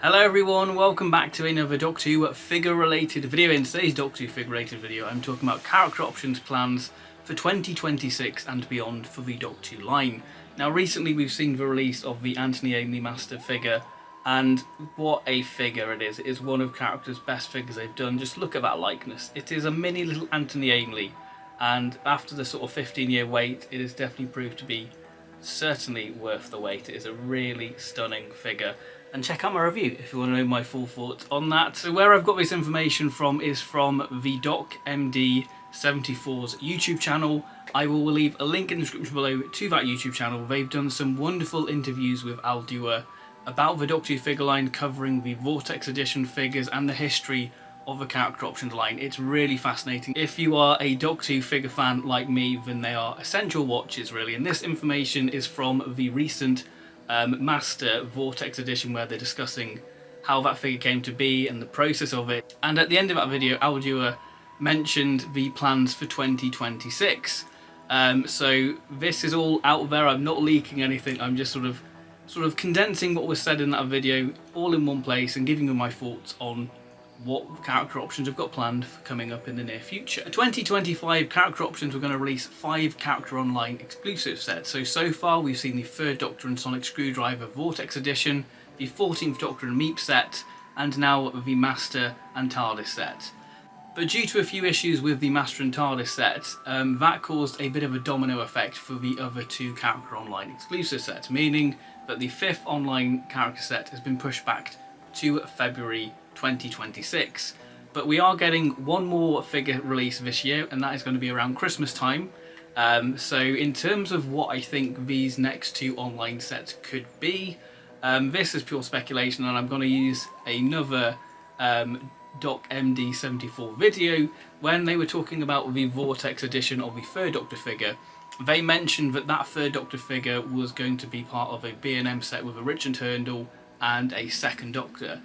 Hello everyone, welcome back to another Doctor Who figure related video. In today's Doctor Who figure related video I'm talking about character options plans for 2026 and beyond for the Doctor Who line. Now recently we've seen the release of the Anthony Ainley Master figure, and what a figure it is. It is one of character's best figures they've done. Just look at that likeness. It is a mini little Anthony Ainley, and after the sort of 15-year wait it has definitely proved to be certainly worth the wait. It is a really stunning figure. And check out my review if you want to know my full thoughts on that. So where I've got this information from is from the DocMD74's YouTube channel. I will leave a link in the description below to that YouTube channel. They've done some wonderful interviews with Al Dewar about the Doctor Who figure line, covering the Vortex Edition figures and the history of the character options line. It's really fascinating. If you are a Doctor Who figure fan like me, then they are essential watches really. And this information is from the recent Master Vortex Edition, where they're discussing how that figure came to be and the process of it. And at the end of that video, Al Dewar mentioned the plans for 2026. So this is all out there. I'm not leaking anything. I'm just sort of condensing what was said in that video all in one place and giving you my thoughts on what character options I've got planned for coming up in the near future. For 2025 character options, we're going to release 5 Character Online exclusive sets. So far we've seen the 3rd Doctor and Sonic Screwdriver Vortex Edition, the 14th Doctor and Meep set, and now the Master and TARDIS set. But due to a few issues with the Master and TARDIS set, that caused a bit of a domino effect for the other 2 Character Online exclusive sets, meaning that the 5th online character set has been pushed back to February 2026. But we are getting one more figure release this year, and that is going to be around Christmas time. So in terms of what I think these next 2 online sets could be, this is pure speculation, and I'm going to use another DocMD74 video when they were talking about the Vortex edition of the 3rd Doctor figure. They mentioned that that 3rd Doctor figure was going to be part of a B&M set with a Richard Turndall and a 2nd Doctor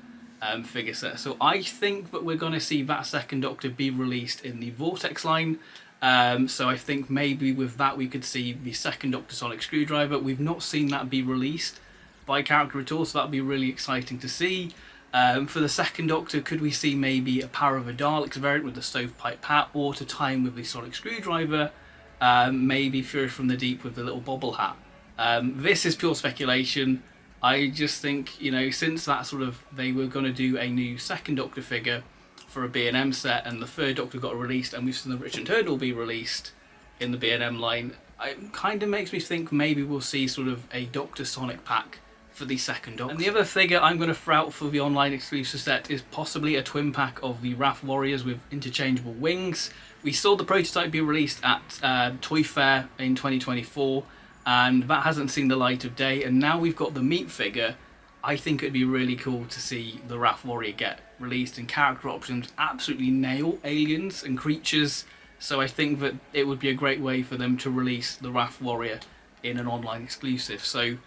figure set. So I think that we're going to see that 2nd Doctor be released in the Vortex line. So I think maybe with that we could see the 2nd Doctor Sonic Screwdriver. We've not seen that be released by character at all, so that'd be really exciting to see. For the 2nd Doctor, could we see maybe a Power of the Daleks variant with the stovepipe hat, or to tie in with the Sonic Screwdriver, maybe Fury from the Deep with the little bobble hat. This is pure speculation. I just think, you know, since that they were going to do a new 2nd Doctor figure for a B&M set, and the 3rd Doctor got released, and we've seen the Richard Turndall be released in the B&M line, it kind of makes me think maybe we'll see a Doctor Sonic pack for the 2nd Doctor. And the other figure I'm going to throw out for the online exclusive set is possibly a twin pack of the Wrath Warriors with interchangeable wings. We saw the prototype be released at Toy Fair in 2024, and that hasn't seen the light of day, and now we've got the Meep figure. I think it'd be really cool to see the Wrath Warrior get released, and character options absolutely nail aliens and creatures, so I think that it would be a great way for them to release the Wrath Warrior in an online exclusive. So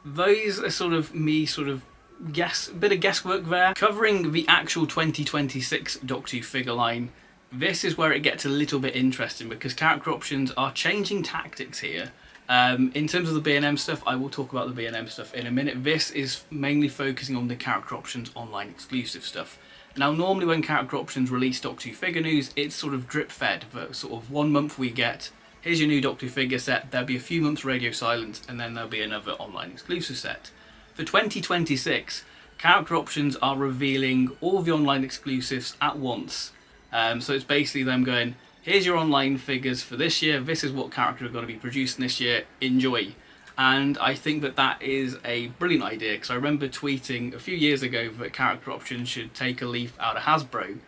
those are a bit of guesswork there. Covering the actual 2026 Doctor Who figure line, this is where it gets a little bit interesting, because character options are changing tactics here. In terms of the B&M stuff, I will talk about the B&M stuff in a minute. This is mainly focusing on the character options online exclusive stuff. Now normally when character options release Doctor Who figure news, it's drip fed. For 1 month we get, here's your new Doctor Who figure set, there'll be a few months radio silence, and then there'll be another online exclusive set. For 2026, character options are revealing all the online exclusives at once. So it's basically them going, here's your online figures for this year, this is what character are going to be producing this year, enjoy. And I think that that is a brilliant idea, because I remember tweeting a few years ago that character options should take a leaf out of Hasbro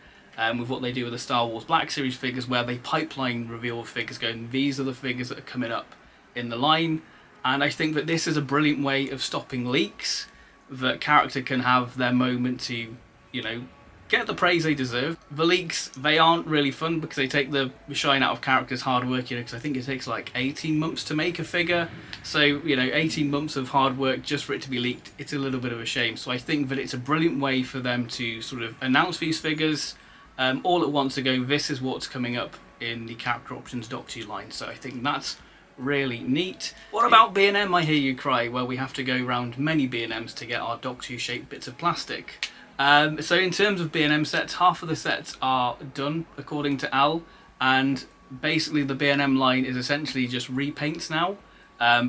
with what they do with the Star Wars Black Series figures, where they pipeline reveal figures going, these are the figures that are coming up in the line. And I think that this is a brilliant way of stopping leaks, that character can have their moment to, you know, get the praise they deserve. The leaks, they aren't really fun because they take the shine out of characters' hard work, you know, because I think it takes 18 months to make a figure. So, you know, 18 months of hard work just for it to be leaked, it's a little bit of a shame. So I think that it's a brilliant way for them to announce these figures all at once, to go, this is what's coming up in the character options Doctor Who line. So I think that's really neat. What about B&M, I hear you cry? Well, we have to go round many B&Ms to get our Doctor Who shaped bits of plastic. So in terms of B&M sets, half of the sets are done according to Al, and basically the B&M line is essentially just repaints now.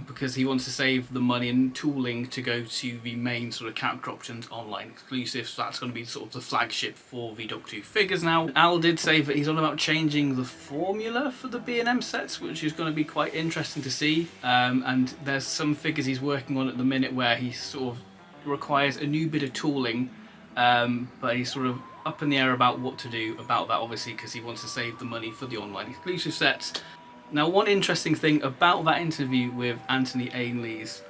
Because he wants to save the money and tooling to go to the main sort of Character Options online exclusive, so that's going to be sort of the flagship for the Doctor Who figures now. Al did say that he's on about changing the formula for the B&M sets, which is going to be quite interesting to see, and there's some figures he's working on at the minute where he sort of requires a new bit of tooling, but he's sort of up in the air about what to do about that, obviously, because he wants to save the money for the online exclusive sets. Now, one interesting thing about that interview with Anthony Ainley's...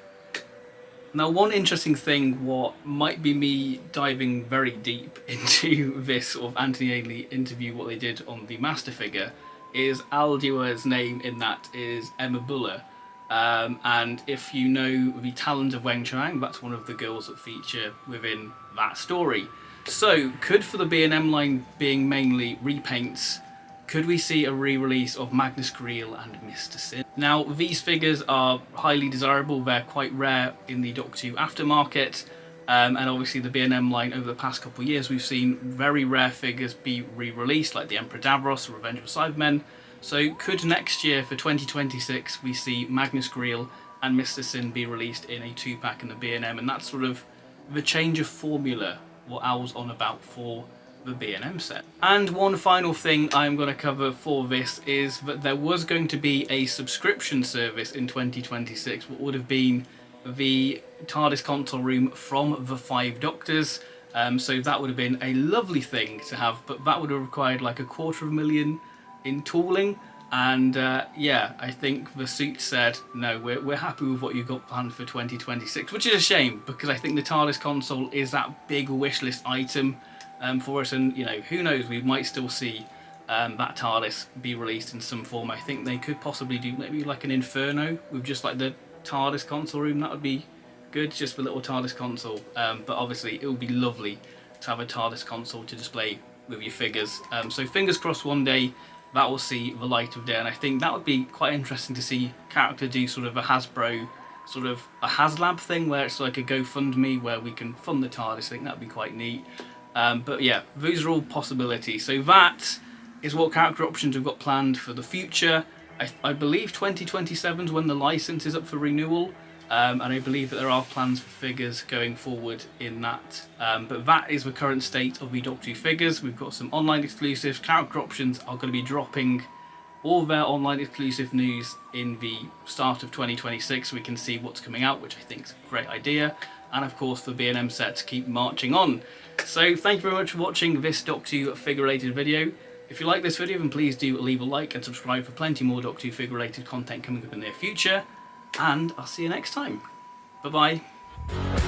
what might be me diving very deep into this sort of Anthony Ainley interview, what they did on the Master figure, is Al Dua's name in that is Emma Buller. And if you know the talent of Weng Chiang, that's one of the girls that feature within that story. So, could for the B&M line being mainly repaints, could we see a re-release of Magnus Greel and Mr. Sin? Now, these figures are highly desirable, they're quite rare in the Doctor Who aftermarket, and obviously the B&M line over the past couple of years we've seen very rare figures be re-released, like the Emperor Davros or Revenge of the Cybermen. So could next year, for 2026, we see Magnus Greel and Mr. Sin be released in a 2-pack in the B&M, and that's sort of the change of formula, what Al's on about for the B&M set. And one final thing I'm going to cover for this is that there was going to be a subscription service in 2026, what would have been the TARDIS console room from the 5 Doctors. So that would have been a lovely thing to have, but that would have required like $250,000 in tooling. And yeah, I think the suit said, no, we're happy with what you got planned for 2026, which is a shame, because I think the TARDIS console is that big wishlist item for us, and you know, who knows, we might still see that TARDIS be released in some form. I think they could possibly do maybe like an Inferno with just like the TARDIS console room. That would be good, just for a little TARDIS console, but obviously it would be lovely to have a TARDIS console to display with your figures. So fingers crossed one day that will see the light of day, and I think that would be quite interesting to see character do sort of a Hasbro, sort of a HasLab thing, where it's like a GoFundMe where we can fund the TARDIS. I think that would be quite neat. But yeah, those are all possibilities. So that is what Character Options have got planned for the future. I believe 2027 is when the license is up for renewal, and I believe that there are plans for figures going forward in that. But that is the current state of the Doctor Who figures. We've got some online exclusives. Character Options are going to be dropping all their online exclusive news in the start of 2026, so we can see what's coming out, which I think is a great idea. And of course the B&M sets keep marching on. So thank you very much for watching this Doctor Who figure related video. If you like this video, then please do leave a like and subscribe for plenty more Doctor Who figure related content coming up in the near future. And I'll see you next time. Bye bye.